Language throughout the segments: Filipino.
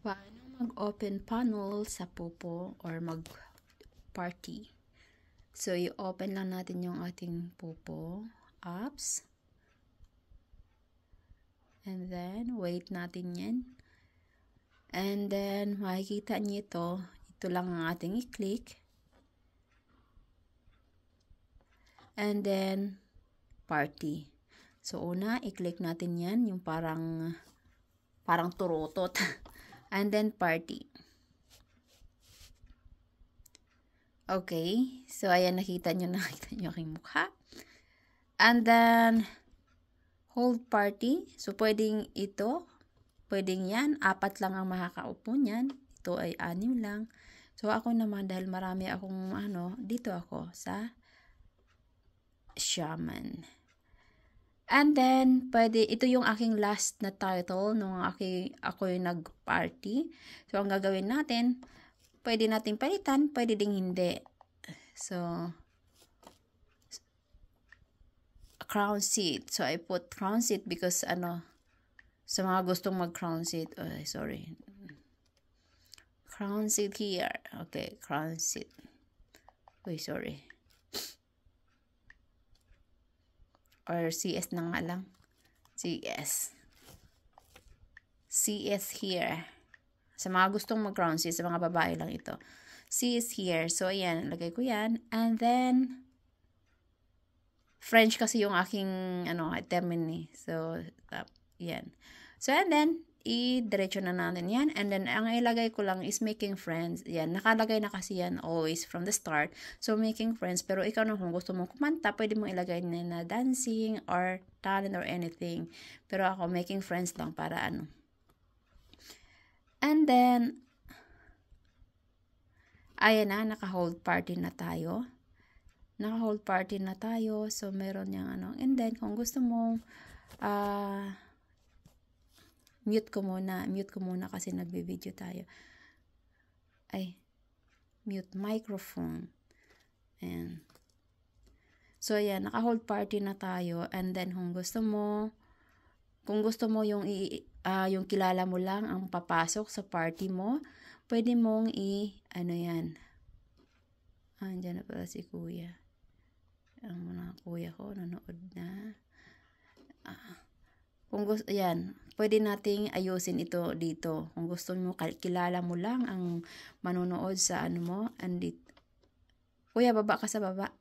Paano mag-open panel sa Pupo or mag-party? So, i-open lang natin yung ating Pupo apps. And then, wait natin yan. And then, makikita niyo ito. Ito lang ang ating i-click. And then, party. So, una, i-click natin yan. Yung parang turutot. And then, party. Okay. So, ayan, nakita nyo aking mukha. And then, hold party. So, pwedeng ito. Pwedeng yan. 4 lang ang makakaupo niyan. Ito ay 6 lang. So, ako naman, dahil marami akong, dito ako sa shaman. And then, ito yung aking last na title nung ako yung nag-party. So, ang gagawin natin, pwede nating palitan, pwede ding hindi. So, crown seat. So, I put crown seat because, sa mga gustong mag-crown seat. Sorry. Crown seat here. Okay, crown seat. Sorry. Or CS na nga lang. CS. CS here. Sa mga gustong mag-crown seat, sa mga babae lang ito. CS here. So, ayan. Lagay ko yan. And then, French kasi yung aking, termini. So, yan. So, and then, i-diretso na natin yan. And then, ang ilagay ko lang is making friends. Yan. Nakalagay na kasi yan always from the start. So, making friends. Pero ikaw na kung gusto mong kumanta, pwede mong ilagay na dancing or talent or anything. Pero ako, making friends lang para And then, ayan na, naka-hold party na tayo. Naka-hold party na tayo. So, meron yung And then, kung gusto mong mute ko muna kasi nagbe-video tayo. Mute microphone. And so, ayan, naka-hold party na tayo. And then, kung gusto mo yung kilala mo lang ang papasok sa party mo, pwede mong yan. Andyan na pala si kuya. Ang mga kuya ko, nanood na. Kung gusto, yan, pwede nating ayusin ito dito. Kung gusto mo, kilala mo lang ang manonood sa mo. Andito. Kuya, baba ka sa baba.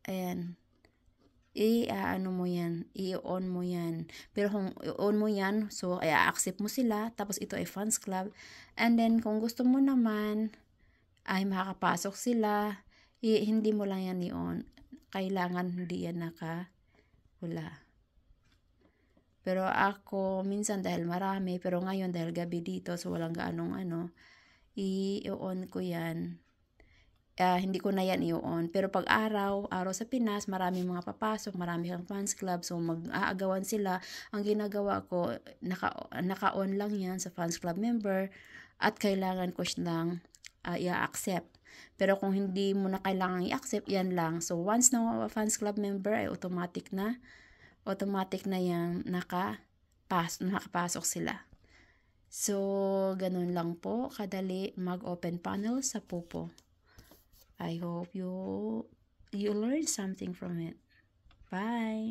Ayan. Mo yan. I-on mo yan. Pero kung i-on mo yan, so, accept mo sila. Tapos ito ay fans club. And then, kung gusto mo naman, ay makakapasok sila. Hindi mo lang yan i-on. Kailangan hindi yan wala. Pero ako, minsan dahil marami, pero ngayon dahil gabi dito, so walang gaanong i-on ko yan. Hindi ko na yan i-on. Pero pag araw sa Pinas, marami mga papasok, marami kang fans club, so mag-aagawan sila. Ang ginagawa ko, naka-on lang yan sa fans club member, at kailangan ko siyang i-accept. Pero kung hindi mo na kailangan i-accept, yan lang. So, once na fans club member, ay automatic na yan nakapasok sila. So, ganun lang po kadali mag-open panel sa Pupo. I hope you learn something from it. Bye!